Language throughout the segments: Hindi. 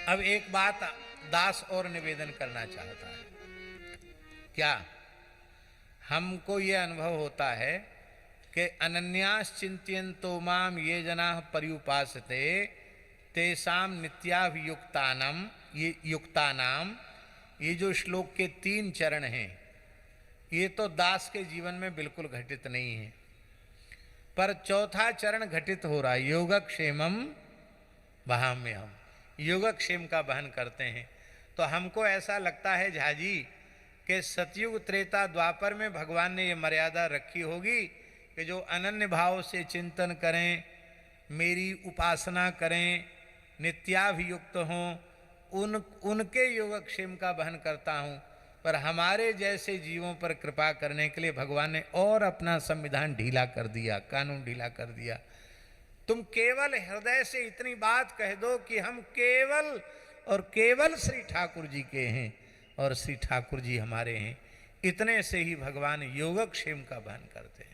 अब एक बात दास और निवेदन करना चाहता है। क्या? हमको ये अनुभव होता है कि अनन्यास चिंतयन्तो माम ये जनाः पर्युपासते तेषाम नित्याभियुक्तानाम, ये युक्तानाम, ये जो श्लोक के 3 चरण हैं, ये तो दास के जीवन में बिल्कुल घटित नहीं है। पर चौथा चरण घटित हो रहा है, योगक्षेमम वहाम्यहम्, योगक्षेम का वहन करते हैं। तो हमको ऐसा लगता है झाजी कि सतयुग त्रेता द्वापर में भगवान ने ये मर्यादा रखी होगी कि जो अनन्य भाव से चिंतन करें, मेरी उपासना करें, नित्याभियुक्त हों, उनके योगक्षेम का वहन करता हूँ। पर हमारे जैसे जीवों पर कृपा करने के लिए भगवान ने और अपना संविधान ढीला कर दिया, कानून ढीला कर दिया। तुम केवल हृदय से इतनी बात कह दो कि हम केवल और केवल श्री ठाकुर जी के हैं और श्री ठाकुर जी हमारे हैं, इतने से ही भगवान योगक्षेम का वहन करते हैं।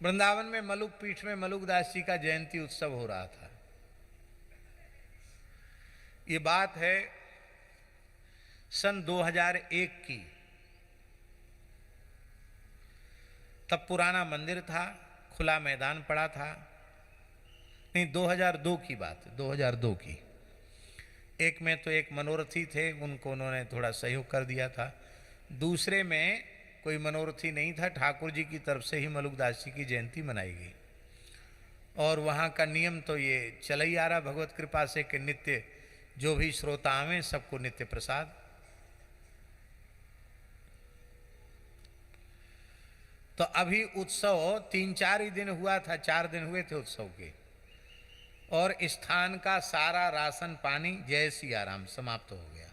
वृंदावन में मलुक पीठ में मलुकदास जी का जयंती उत्सव हो रहा था। ये बात है सन 2001 की। तब पुराना मंदिर था, खुला मैदान पड़ा था। नहीं, 2002 की बात, 2002 की। एक में तो एक मनोरथी थे, उनको उन्होंने थोड़ा सहयोग कर दिया था। दूसरे में कोई मनोरथी नहीं था, ठाकुर जी की तरफ से ही मलुकदास जी की जयंती मनाई गई। और वहाँ का नियम तो ये चला ही आ रहा भगवत कृपा से कि नित्य जो भी श्रोता आवें सबको नित्य प्रसाद। तो अभी उत्सव 3-4 ही दिन हुआ था, 4 दिन हुए थे उत्सव के, और स्थान का सारा राशन पानी जय सिया राम समाप्त हो गया।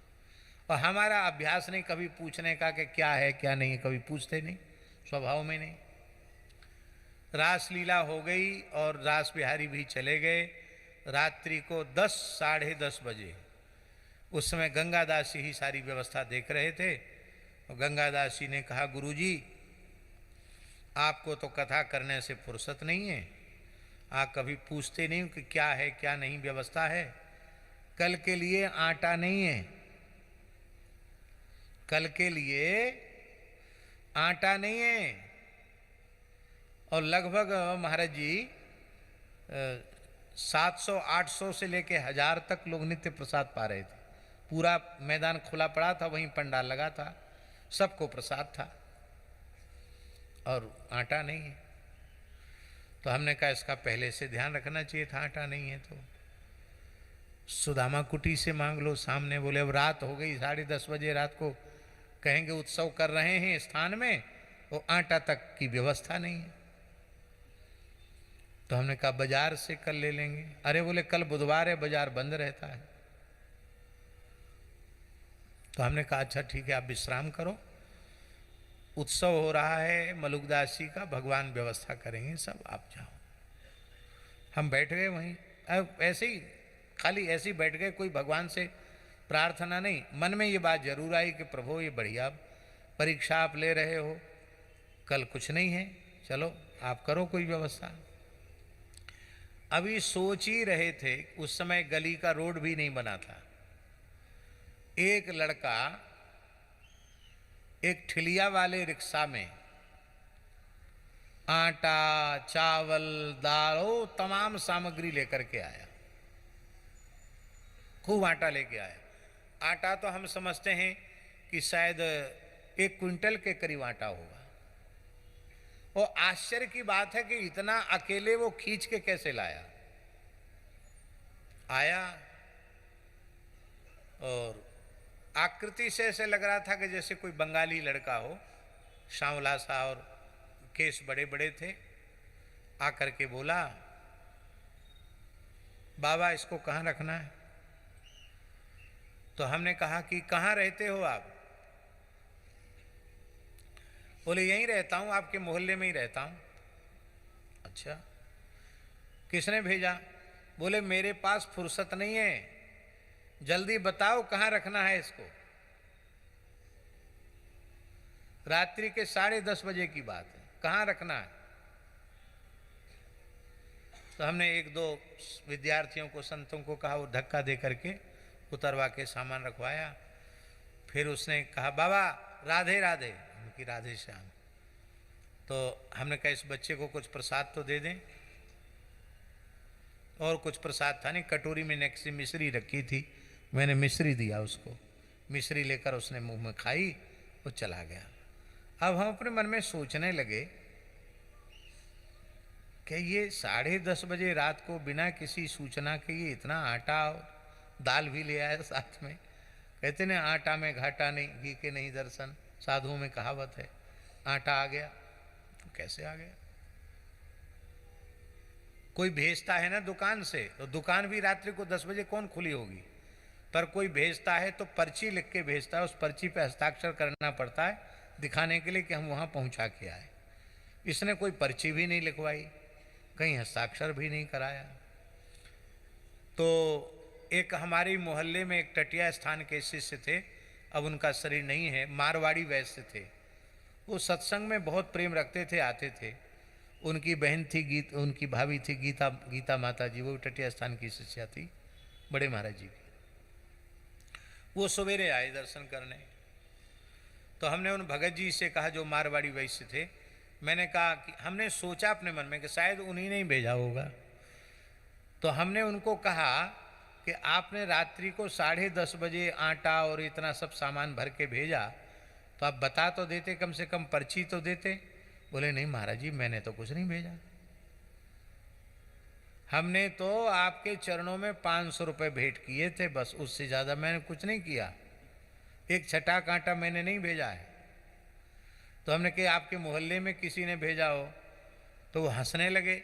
और हमारा अभ्यास नहीं कभी पूछने का कि क्या है क्या नहीं है, कभी पूछते नहीं, स्वभाव में नहीं। रासलीला हो गई और रास बिहारी भी चले गए। रात्रि को 10 साढ़े 10 बजे, उस समय गंगादास जी ही सारी व्यवस्था देख रहे थे। और गंगादास जी ने कहा, गुरुजी आपको तो कथा करने से फुर्सत नहीं है, आप कभी पूछते नहीं कि क्या है क्या नहीं व्यवस्था है। कल के लिए आटा नहीं है, कल के लिए आटा नहीं है। और लगभग महाराज जी 700-800 से लेके 1000 तक लोग नित्य प्रसाद पा रहे थे। पूरा मैदान खुला पड़ा था, वहीं पंडाल लगा था, सबको प्रसाद था और आटा नहीं है। तो हमने कहा इसका पहले से ध्यान रखना चाहिए था, आटा नहीं है तो सुदामा कुटी से मांग लो सामने। बोले अब रात हो गई, 10:30 बजे रात को कहेंगे उत्सव कर रहे हैं स्थान में, वो आटा तक की व्यवस्था नहीं है। तो हमने कहा बाजार से कल ले लेंगे। अरे बोले कल बुधवार है, बाजार बंद रहता है। तो हमने कहा अच्छा ठीक है, आप विश्राम करो, उत्सव हो रहा है मलुकदास जी का, भगवान व्यवस्था करेंगे सब, आप जाओ। हम बैठ गए वहीं, अब ऐसे ही खाली ऐसे ही बैठ गए, कोई भगवान से प्रार्थना नहीं। मन में ये बात जरूर आई कि प्रभु ये बढ़िया परीक्षा आप ले रहे हो, कल कुछ नहीं है, चलो आप करो कोई व्यवस्था। अभी सोच ही रहे थे, उस समय गली का रोड भी नहीं बना था। एक लड़का एक ठिलिया वाले रिक्शा में आटा चावल दाल तमाम सामग्री लेकर के आया, खूब आटा लेके आया। आटा तो हम समझते हैं कि शायद 1 क्विंटल के करीब आटा होगा। और आश्चर्य की बात है कि इतना अकेले वो खींच के कैसे लाया। आया और आकृति से ऐसे लग रहा था कि जैसे कोई बंगाली लड़का हो, सांवला सा, और केस बड़े बड़े थे। आकर के बोला, बाबा इसको कहाँ रखना है? तो हमने कहा कि कहाँ रहते हो आप? बोले यहीं रहता हूँ, आपके मोहल्ले में ही रहता हूँ। अच्छा, किसने भेजा? बोले मेरे पास फुर्सत नहीं है, जल्दी बताओ कहाँ रखना है इसको। रात्रि के 10:30 बजे की बात है, कहाँ रखना है? तो हमने एक दो विद्यार्थियों को, संतों को कहा, वो धक्का दे करके उतरवा के सामान रखवाया। फिर उसने कहा बाबा राधे राधे, उनकी राधे श्याम। तो हमने कहा इस बच्चे को कुछ प्रसाद तो दे दें, और कुछ प्रसाद था नहीं, कटोरी में नेक्स्ट मिश्री रखी थी, मैंने मिश्री दिया उसको, मिश्री लेकर उसने मुंह में खाई, वो चला गया। अब हम अपने मन में सोचने लगे कि ये 10:30 बजे रात को बिना किसी सूचना के ये इतना आटा और दाल भी ले आया साथ में। कहते ना आटा में घाटा नहीं, घी के नहीं दर्शन, साधुओं में कहावत है। आटा आ गया, तो कैसे आ गया? कोई भेजता है ना दुकान से, तो दुकान भी रात्रि को 10 बजे कौन खुली होगी, पर कोई भेजता है तो पर्ची लिख के भेजता है, उस पर्ची पे हस्ताक्षर करना पड़ता है दिखाने के लिए कि हम वहाँ पहुँचा के आए। इसने कोई पर्ची भी नहीं लिखवाई, कहीं हस्ताक्षर भी नहीं कराया। तो एक हमारे मोहल्ले में एक टटिया स्थान के शिष्य थे, अब उनका शरीर नहीं है, मारवाड़ी वैश्य थे। वो सत्संग में बहुत प्रेम रखते थे, आते थे। उनकी बहन थी उनकी भाभी थी गीता माता जी, वो टटिया स्थान की शिष्या थी बड़े महाराज जी की। वो सवेरे आए दर्शन करने, तो हमने उन भगत जी से कहा जो मारवाड़ी वैश्य थे, मैंने कहा कि हमने सोचा अपने मन में कि शायद उन्हीं ने ही भेजा होगा। तो हमने उनको कहा कि आपने रात्रि को 10:30 बजे आटा और इतना सब सामान भर के भेजा, तो आप बता तो देते, कम से कम पर्ची तो देते। बोले नहीं महाराज जी, मैंने तो कुछ नहीं भेजा, हमने तो आपके चरणों में 500 रुपये भेंट किए थे, बस, उससे ज़्यादा मैंने कुछ नहीं किया, एक छटा कांटा मैंने नहीं भेजा है। तो हमने कहा आपके मोहल्ले में किसी ने भेजा हो, तो वो हंसने लगे।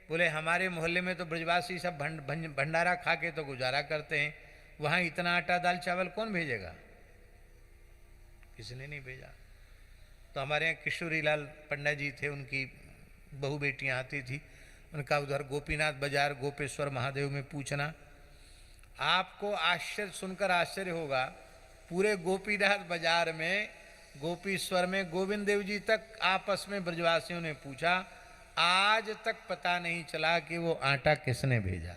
बोले हमारे मोहल्ले में तो ब्रजवासी सब भंडारा खा के तो गुजारा करते हैं, वहाँ इतना आटा दाल चावल कौन भेजेगा, किसी ने नहीं भेजा। तो हमारे यहाँ किशोरी लाल पंडित जी थे, उनकी बहू बेटियाँ आती थी, उनका उधर गोपीनाथ बाजार गोपेश्वर महादेव में पूछना। आपको आश्चर्य सुनकर आश्चर्य होगा, पूरे गोपीनाथ बाजार में गोपीश्वर में गोविंद देव जी तक आपस में ब्रजवासियों ने पूछा, आज तक पता नहीं चला कि वो आटा किसने भेजा।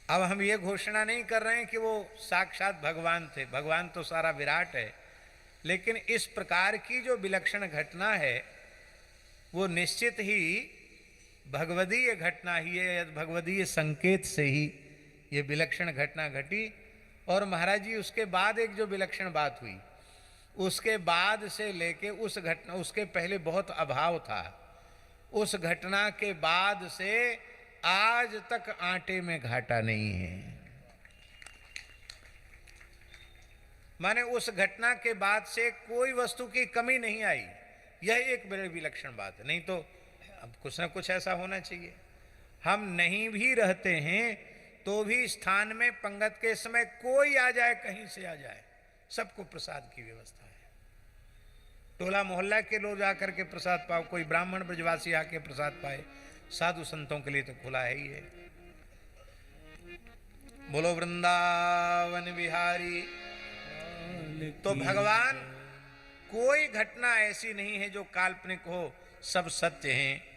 अब हम ये घोषणा नहीं कर रहे हैं कि वो साक्षात भगवान थे, भगवान तो सारा विराट है, लेकिन इस प्रकार की जो विलक्षण घटना है वो निश्चित ही भगवदीय घटना ही है, भगवदीय संकेत से ही ये विलक्षण घटना घटी। और महाराज जी उसके बाद एक जो विलक्षण बात हुई, उसके बाद से लेके उस घटना, उसके पहले बहुत अभाव था, उस घटना के बाद से आज तक आटे में घाटा नहीं है। माने उस घटना के बाद से कोई वस्तु की कमी नहीं आई, यह एक बड़ी विलक्षण बात है। नहीं तो अब कुछ ना कुछ ऐसा होना चाहिए। हम नहीं भी रहते हैं तो भी स्थान में पंगत के समय कोई आ जाए, कहीं से आ जाए, सबको प्रसाद की व्यवस्था है। टोला मोहल्ला के लोग आकर के प्रसाद पाओ, कोई ब्राह्मण ब्रजवासी आके प्रसाद पाए, साधु संतों के लिए तो खुला है ही है। बोलो वृंदावन बिहारी। तो भगवान कोई घटना ऐसी नहीं है जो काल्पनिक हो, सब सत्य हैं।